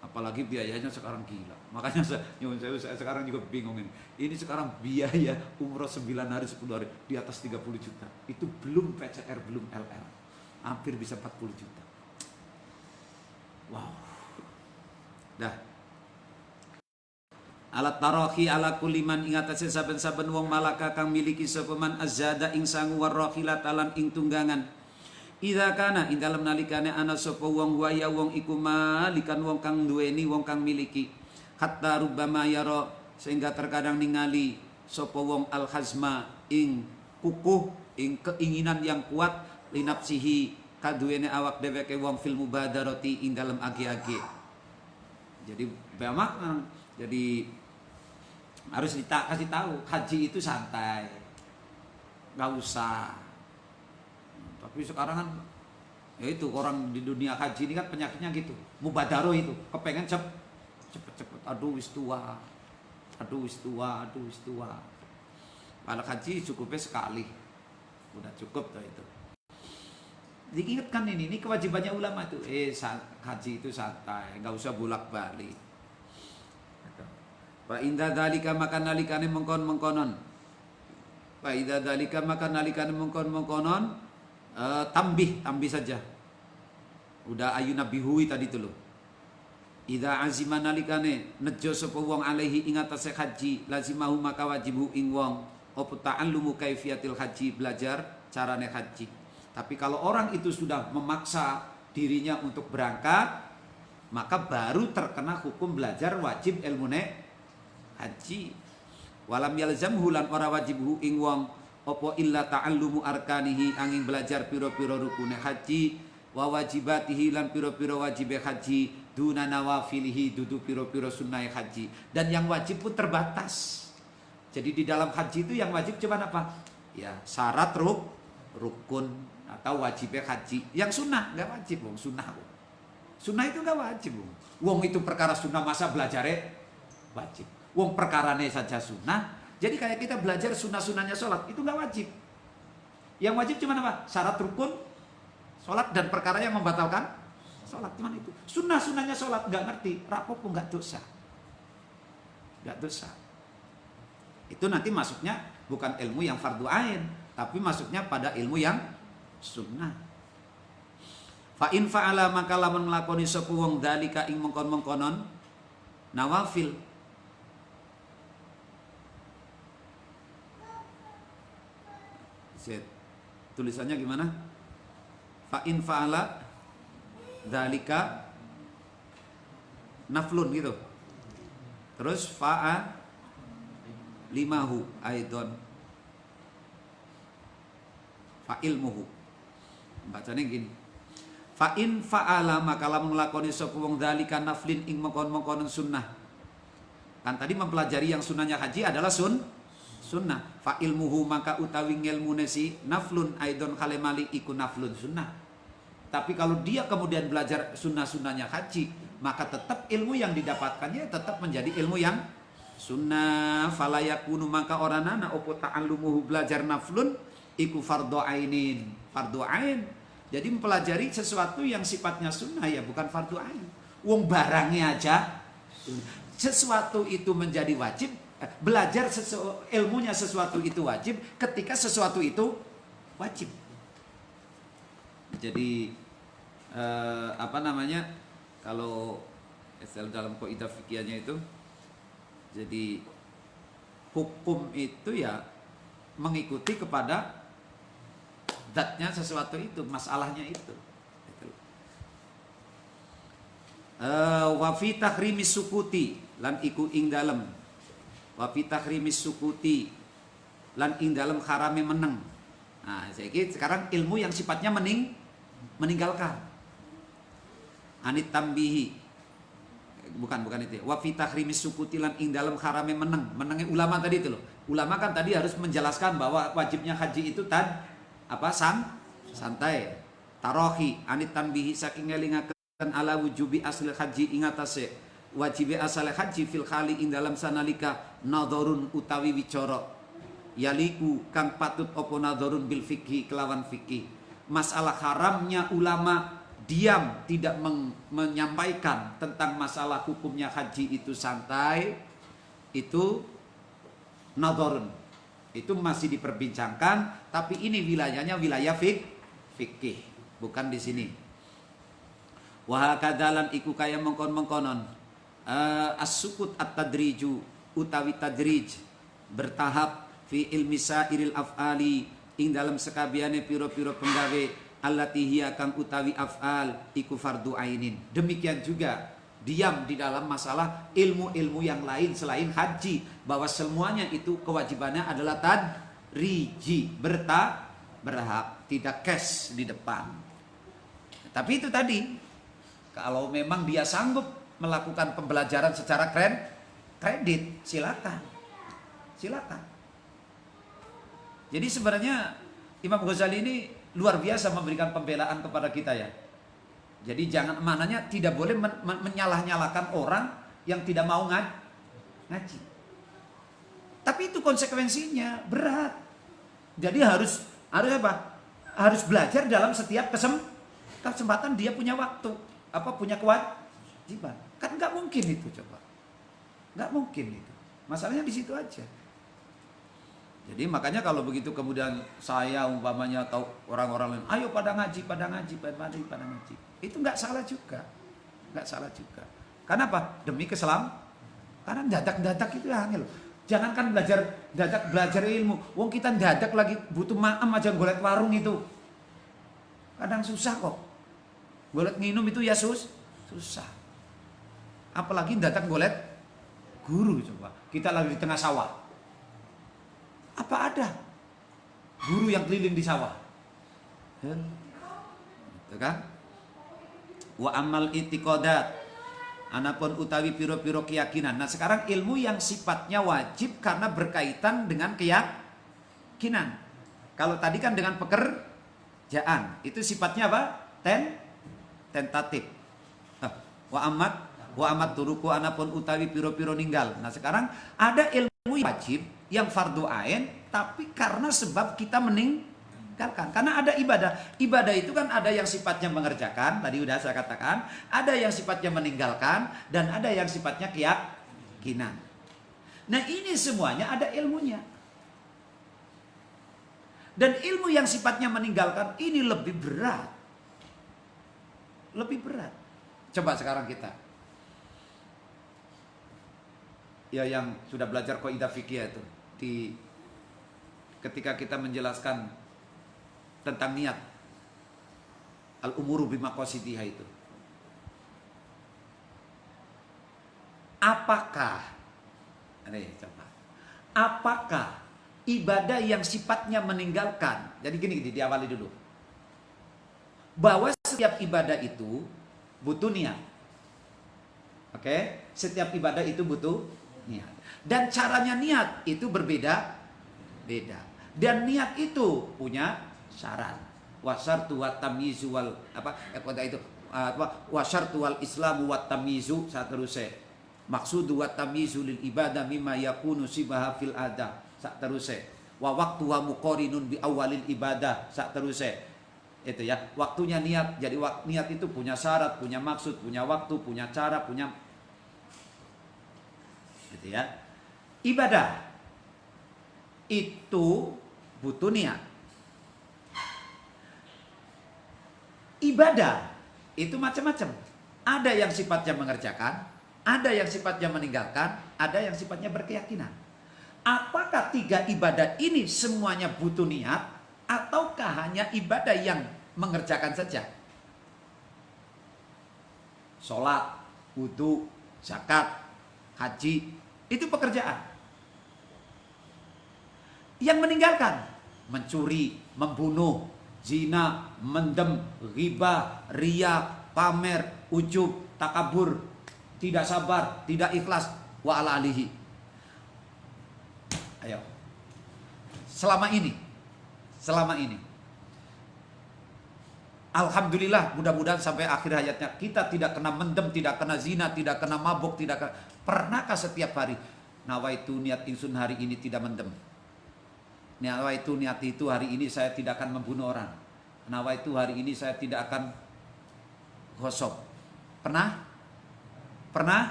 Apalagi biayanya sekarang gila. Makanya saya sekarang juga bingung ini. Ini sekarang biaya umroh 9 hari 10 hari di atas 30 juta. Itu belum PCR, belum LR. Hampir bisa 40 juta. Wow. Dah. Alat tarohi ala kuliman ing atase saben-saben wong malaka kang miliki sapa man azada ing sangu warrohilat alan ing tunggangan. Idza kana ing dalem nalikane ana sapa wong waya wong iku malikan wong kang duweni wong kang miliki. Hatta rubbama yara sehingga terkadang ningali sapa wong al hazma ing kukuh ing keinginan yang kuat linapsihi kaduwene awak dheweke wong fil mubadarati ing dalem age-age. Jadi memang jadi harus kasih tahu haji itu santai, nggak usah. Tapi sekarang kan ya itu orang di dunia haji ini kan penyakitnya gitu, mubadaro itu, kepengen cepet. Aduh wis tua. Kalau haji cukupnya sekali, udah cukup tuh itu. Diingatkan ini kewajibannya ulama tuh. Haji itu santai, nggak usah bolak-balik. Fa inda dalika maka nalikane mengkon-mengkonon. Fa idza dalika maka nalikane mengkon-mengkonon tambih saja. Udah ayu nabihui tadi tuh loh. Idza azima nalikane nejo sapa wong alaihi ing atase haji lazimahu maka wajibu ing wong apa ta'allumu kaifiyatil haji, belajar carane haji. Tapi kalau orang itu sudah memaksa dirinya untuk berangkat, maka baru terkena hukum belajar wajib ilmune haji. Walam yalzamhu lan ora wajibhu ing wong apa illa ta'allumu arkanihi angin belajar piro-piro rukune haji wa wajibatihi lan piro-piro wajibe haji duna nawafilihi dudu piro-piro sunnah haji. Dan yang wajib pun terbatas. Jadi di dalam haji itu yang wajib cuma apa? Ya syarat rukun atau wajibnya haji. Yang sunnah nggak wajib, wong sunnah. Sunnah itu nggak wajib, wong itu perkara sunnah masa belajarnya wajib. Wong perkarane saja sunnah. Jadi kayak kita belajar sunnah-sunnahnya sholat itu nggak wajib. Yang wajib cuma apa? Syarat rukun sholat dan perkara yang membatalkan sholat, cuma itu. Sunnah-sunnahnya sholat nggak ngerti, rapopo nggak dosa, nggak dosa. Itu nanti masuknya bukan ilmu yang fardu ain, tapi masuknya pada ilmu yang sunnah. Fa in fa'ala maka lamun nglakoni sapa wong dalika ing mengkon-mengkonon nawafil. Tulisannya gimana? Fa in fa'ala dalika naflun gitu. Terus fa'a limahu aidon fa ilmuhu. Bacanya gini. Fa in fa'ala maka lamun nglakoni sapa wong dalika naflin ing mengkon-mengkonon sunnah. Kan tadi mempelajari yang sunnahnya haji adalah sunnah. Fa ilmuhu maka utawi ngilmune si naflun aidon kalemali iku naflun sunnah. Tapi kalau dia kemudian belajar sunnah-sunnahnya haji, maka tetap ilmu yang didapatkannya tetap menjadi ilmu yang sunnah. Falayakunu maka oranana opo ta'allumuhu belajar naflun iku fardhu ainin. Fardhu ain. Jadi mempelajari sesuatu yang sifatnya sunnah ya bukan fardhu ain. Wong barangnya aja. Sesuatu itu menjadi wajib. Belajar ilmunya sesuatu itu wajib ketika sesuatu itu wajib. Jadi kalau dalam kaidah fikihnya itu, jadi hukum itu ya mengikuti kepada zatnya sesuatu itu, masalahnya itu. Wa fi tahrimis sukuti lan iku ing dalem wa fi tahrimis sukuti lan ing dalem harame meneng. Nah, sekarang ilmu yang sifatnya meninggalkan. Anit tambihi. Bukan itu. Wa fi tahrimis sukuti lan ing dalem harame meneng. Menenge ulama tadi itu loh. Ulama kan tadi harus menjelaskan bahwa wajibnya haji itu santai. Tarohi anit tambihi saking ngelingaken ala wujubi asli haji ing atase wajib asal haji fil khali ing dalam sanalika nadharun utawi wicara yaliku kang patut opo nadharun bil fikhi kelawan fikih. Masalah haramnya ulama diam tidak menyampaikan tentang masalah hukumnya haji itu santai, itu nadharun, itu masih diperbincangkan, tapi ini wilayahnya wilayah fikih, bukan di sini. Wa kadalan iku kaya mengkon-mengkonon as-sukut at-tadriju utawi tadrij bertahap fi ilmi sairil af'ali ing dalam sekabiane piro-piro penggawe allati hiya kang utawi af'al iku fardu ainin. Demikian juga diam di dalam masalah ilmu-ilmu yang lain selain haji, bahwa semuanya itu kewajibannya adalah tadriji, bertahap, tidak cash di depan. Tapi itu tadi, kalau memang dia sanggup melakukan pembelajaran secara kredit, silakan. Jadi sebenarnya Imam Ghazali ini luar biasa memberikan pembelaan kepada kita ya. Jadi jangan, maknanya tidak boleh menyalah-nyalakan orang yang tidak mau ngaji. Tapi itu konsekuensinya berat. Jadi harus apa? Harus belajar dalam setiap kesempatan dia punya waktu. Punya kewajiban. Kan nggak mungkin itu, coba. Nggak mungkin itu. Masalahnya di situ aja. Jadi makanya kalau begitu kemudian saya umpamanya atau orang-orang lain, ayo pada ngaji. Itu nggak salah juga. Karena apa? Demi keselamatan. Karena dadak itu angel. Jangankan belajar ilmu. Wong kita dadak lagi butuh maem aja golek warung itu. Kadang susah kok. Golek nginum itu ya susah. Apalagi datang golek guru, coba. Kita lagi di tengah sawah. Apa ada guru yang keliling di sawah? Itu kan? Wa amal itiqadat. Anapun utawi piro-piro keyakinan. Nah, sekarang ilmu yang sifatnya wajib karena berkaitan dengan keyakinan. Kalau tadi kan dengan pekerjaan, itu sifatnya apa? Tentatif. Wa amat turuku anapun utawi piro-piro ninggal. Nah, sekarang ada ilmu wajib yang fardu ain, tapi karena sebab kita meninggalkan. Karena ada ibadah. Ibadah itu kan ada yang sifatnya mengerjakan, tadi udah saya katakan, ada yang sifatnya meninggalkan, dan ada yang sifatnya keyakinan. Nah, ini semuanya ada ilmunya. Dan ilmu yang sifatnya meninggalkan ini lebih berat. Coba sekarang kita, ya yang sudah belajar kaidah fikih itu, ketika kita menjelaskan tentang niat, al-umuru bimaqasidiha itu, apakah ibadah yang sifatnya meninggalkan, jadi gini diawali dulu, bahwa setiap ibadah itu butuh niat. Oke? Setiap ibadah itu butuh niat. Dan caranya niat itu berbeda. Dan niat itu punya syarat. Wasyartu wat tamyizu wal wasyartu wal islamu wat tamyizu saterusé. Maksudu wat tamyizu lil ibadah mimma yakunu sibaha fil ada saterusé. Wa waqtu wa muqarinun bi awalil ibadah saterusé. Itu ya, waktunya niat. Jadi niat itu punya syarat, punya maksud, punya waktu, punya cara, punya gitu ya. Ibadah itu butuh niat. Ibadah itu macam-macam. Ada yang sifatnya mengerjakan, ada yang sifatnya meninggalkan, ada yang sifatnya berkeyakinan. Apakah tiga ibadah ini semuanya butuh niat, ataukah hanya ibadah yang mengerjakan saja? Sholat, wudu, zakat, haji, itu pekerjaan. Yang meninggalkan, mencuri, membunuh, zina, mendem, ghibah, riya, pamer, ujub, takabur, tidak sabar, tidak ikhlas, wa ala alihi. Ayo. Selama ini Alhamdulillah, mudah-mudahan sampai akhir hayatnya kita tidak kena mendem, tidak kena zina, tidak kena mabuk, tidak kena... Pernahkah setiap hari nawaitu niat insun hari ini tidak mendem? Nawaitu niat itu hari ini saya tidak akan membunuh orang. Nawaitu hari ini saya tidak akan gosok. Pernah? Pernah?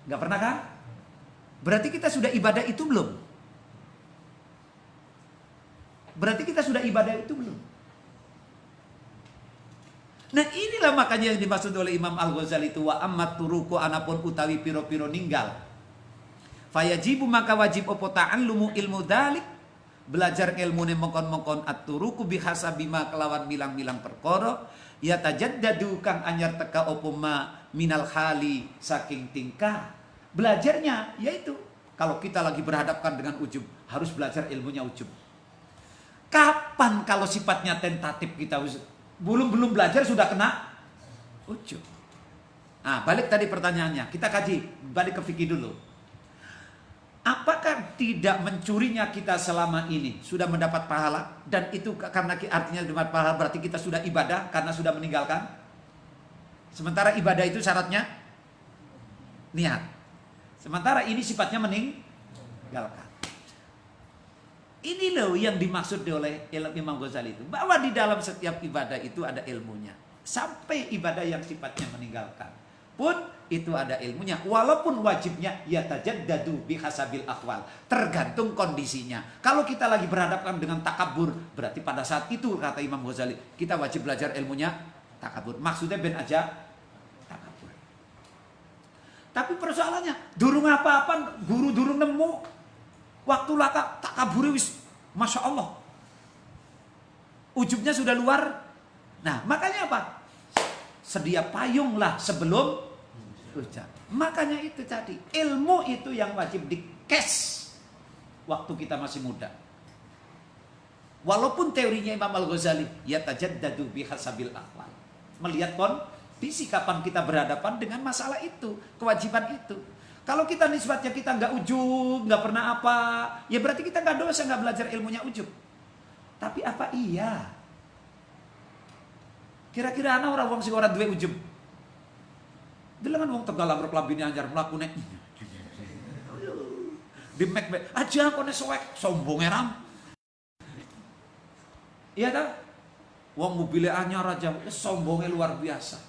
Gak pernah kan? Berarti kita sudah ibadah itu belum? Berarti kita sudah ibadah itu belum? Nah inilah makanya yang dimaksud oleh Imam Al-Ghazali itu, wa ammat turuku anapun utawi piro-piro ninggal. Fayajibu maka wajib opo ta'allumu ilmu dalik, belajar ilmu ne mongkon-mongkon at-turuku bihasabima kelawan milang-milang perkara ya tajaddadu kang anyar teka opo ma minal hali saking tingkah. Belajarnya yaitu kalau kita lagi berhadapkan dengan ujub, harus belajar ilmunya ujub. Kapan kalau sifatnya tentatif kita belum belajar sudah kena ujub. Nah, balik tadi pertanyaannya, kita kaji, balik ke fikih dulu. Apakah tidak mencurinya kita selama ini sudah mendapat pahala? Dan itu karena artinya mendapat pahala berarti kita sudah ibadah karena sudah meninggalkan. Sementara ibadah itu syaratnya niat. Sementara ini sifatnya meninggalkan. Ini loh yang dimaksud oleh Imam Ghazali itu. Bahwa di dalam setiap ibadah itu ada ilmunya. Sampai ibadah yang sifatnya meninggalkan pun itu ada ilmunya. Walaupun wajibnya ya tajaddadu bihasabil akhwal. Tergantung kondisinya. Kalau kita lagi berhadapan dengan takabur, berarti pada saat itu kata Imam Ghazali, kita wajib belajar ilmunya takabur. Maksudnya ben aja takabur. Tapi persoalannya, durung apa-apa, guru durung nemu. Waktu laka takabur wis, Masya Allah. Ujubnya sudah luar. Nah, makanya apa? Sedia payunglah sebelum hujan. Makanya itu tadi, ilmu itu yang wajib di-cash waktu kita masih muda. Walaupun teorinya Imam Al-Ghazali, ya tajaddadu bihasabil ahwal. Melihat kondisi kapan kita berhadapan dengan masalah itu, kewajiban itu. Kalau kita nisbatnya kita nggak ujub, nggak pernah apa, ya berarti kita nggak dosa, nggak belajar ilmunya ujub. Tapi apa iya? Kira-kira ana orang wong sing ora duwe ujub. Delengan wong Tegal amruk lambine anyar mlakune. Di mek aja kone soek sombonge ram. Iya ta? Wong mobile anyar aja sombonge luar biasa.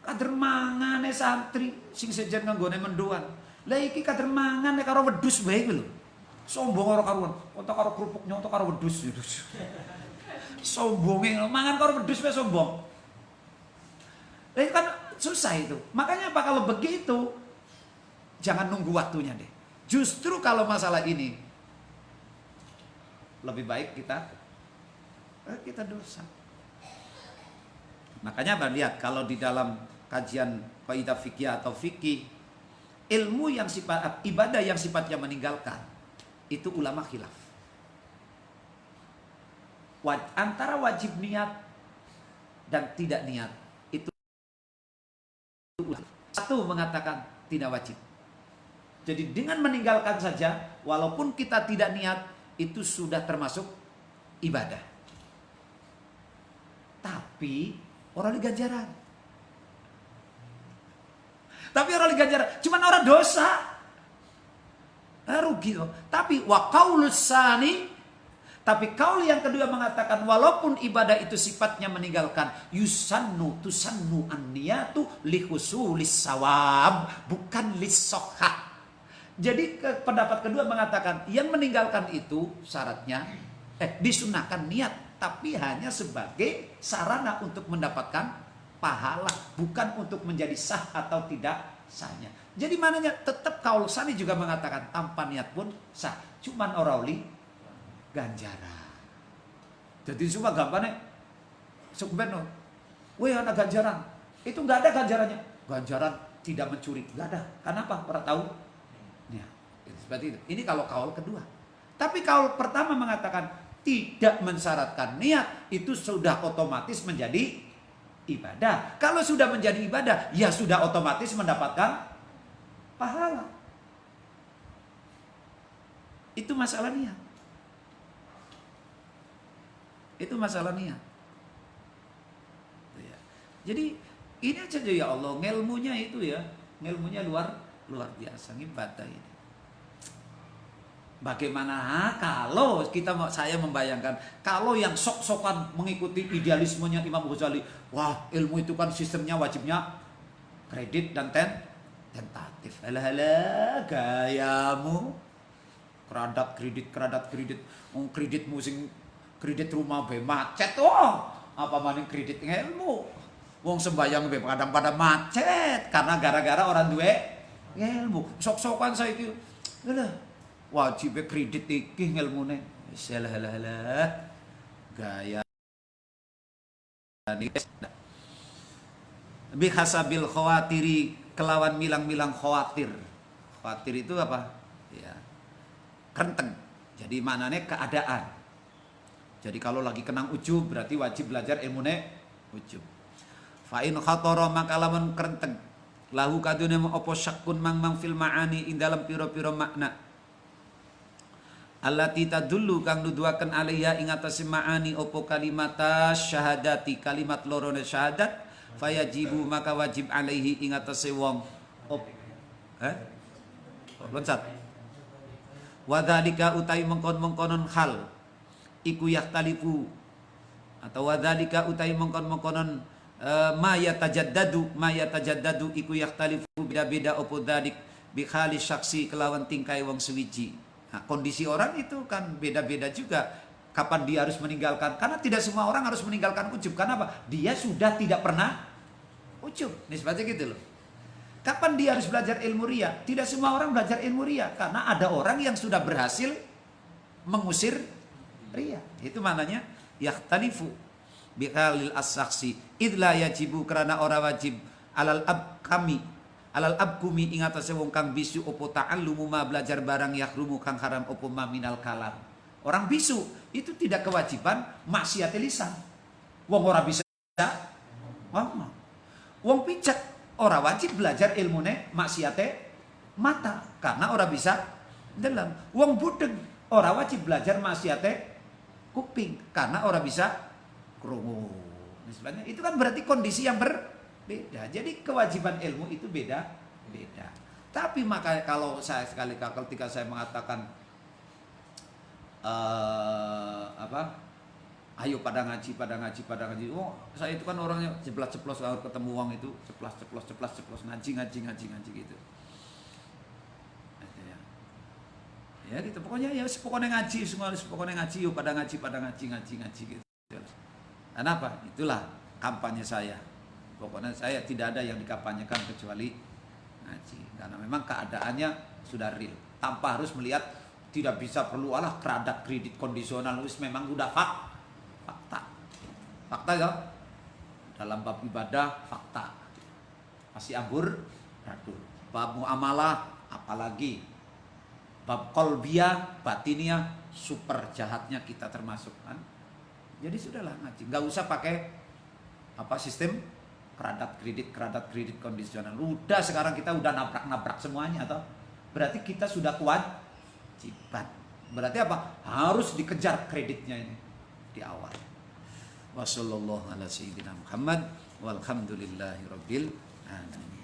Kader mangane santri sing sejen nganggone mendoan. Lah iki kader mangane karo wedhus wae iki lho. Sombong ora karuan. Entuk karo kerupuk nyontok karo wedhus. Sombonge mangan karo wedhus wae sombong. Lah kan susah itu. Makanya apa kalau begitu jangan nunggu waktunya deh. Justru kalau masalah ini lebih baik kita dosa. Makanya Anda lihat kalau di dalam kajian kaidah fikih atau fikih, ilmu yang sifat ibadah yang sifatnya meninggalkan itu ulama khilaf. Antara wajib niat dan tidak niat itu satu mengatakan tidak wajib. Jadi dengan meninggalkan saja walaupun kita tidak niat itu sudah termasuk ibadah. Tapi orang di ganjaran. Tapi orang di ganjaran, cuman orang dosa. Rugi loh. Tapi wa qaulus sani, tapi kaul yang kedua mengatakan walaupun ibadah itu sifatnya meninggalkan, tusannu an-niyatu li husulis sawab, bukan lis-sohha. Jadi pendapat kedua mengatakan yang meninggalkan itu syaratnya disunahkan niat, tapi hanya sebagai sarana untuk mendapatkan pahala, bukan untuk menjadi sah atau tidak sahnya. Jadi mananya tetap kaul sani juga mengatakan tanpa niat pun sah, cuman orauli ganjaran. Jadi semua gampangnya sebenarnya, weh ada ganjaran, itu nggak ada ganjarannya. Ganjaran tidak mencuri, nggak ada. Kenapa? Orang tahu. Ya, seperti itu. Ini kalau kaul kedua. Tapi kaul pertama mengatakan tidak mensyaratkan niat, itu sudah otomatis menjadi ibadah. Kalau sudah menjadi ibadah, ya sudah otomatis mendapatkan pahala. Itu masalah niat. Itu masalah niat. Ya. Jadi ini aja ya Allah, ngelmunya itu ya, ngelmunya luar biasa ibadah ini. Bagaimana kalau saya membayangkan kalau yang sok-sokan mengikuti idealismenya Imam Ghazali, wah ilmu itu kan sistemnya wajibnya kredit dan tentatif. Alah gayamu, kredit, kredit musim, kredit rumah be macet, apa maning kredit ilmu. Wong sembayang be kadang-kadang macet karena gara-gara orang duwe ilmu. Sok-sokan saya itu, wajib kredit iki ngelmune. Salah gaya bi hasabil khawatiri, kelawan milang-milang khawatir. Khawatir itu apa? Ya, renteng. Jadi maknanya keadaan. Jadi kalau lagi kenang ujub berarti wajib belajar ilmune ujub. Fa in khatara maka lamun kerenteng lahu kadune opo syakun mang fil maani ing dalam pira-pira makna. Allati tadullu kang nuduhaken alaiha ing atase maani opo kalimata syahadati, kalimat lorone syahadat, fayajibu maka wajib alaihi ing atase wong loncat. Wadzalika utai mengkon-mengkonon hal iku yahtalifu, atau wadzalika utai mengkon-mengkonon ma yatajaddadu iku yahtalifu, beda-beda opo dzalik bi khali syaksi, kelawan tingkai wong suwiji. Nah, kondisi orang itu kan beda-beda juga. Kapan dia harus meninggalkan? Karena tidak semua orang harus meninggalkan ujub. Karena apa? Dia sudah tidak pernah ujub. Nisbatnya gitu loh. Kapan dia harus belajar ilmu riya? Tidak semua orang belajar ilmu riya. Karena ada orang yang sudah berhasil mengusir riya. Itu maknanya yakhtalifu biqalil as-saksi idla yajibu, karena ora wajib alal abkumi ing atase wong kang bisu opo ta'allumu ma, belajar barang yahrumu kang haram opo ma minal kalam. Orang bisu itu tidak kewajiban maksiat lisan. Wong ora bisa ngomong. Wong pijak ora wajib belajar ilmune maksiate mata karena ora bisa ndelam. Wong budeg ora wajib belajar maksiate kuping karena ora bisa krungu. Misalnya itu kan berarti kondisi yang berbeda. Jadi kewajiban ilmu itu beda. Tapi maka kalau saya ketika saya mengatakan ayo pada ngaji. Oh, saya itu kan orangnya ceplos kalau ketemu uang itu ceplos ngaji gitu. Ya gitu. Pokoknya ngaji semua, pokoknya ngaji, yuk pada ngaji gitu. Kenapa? Itulah kampanye saya. Pokoknya saya tidak ada yang dikampanyekan kecuali ngaji. Karena memang keadaannya sudah real. Tanpa harus melihat, tidak bisa perlu kredit kondisional. Memang udah fakta ya. Dalam bab ibadah fakta. Masih amburadul. Bab muamalah apalagi. Bab qalbiyah, batiniyah, super jahatnya kita termasuk kan. Jadi sudahlah ngaji, nggak usah pakai sistem kredit kondisional. Udah sekarang kita udah nabrak semuanya atau berarti kita sudah kewajiban. Berarti apa? Harus dikejar kreditnya ini di awal. Wassallallahu ala sayyidina Muhammad walhamdulillahi rabbil alamin.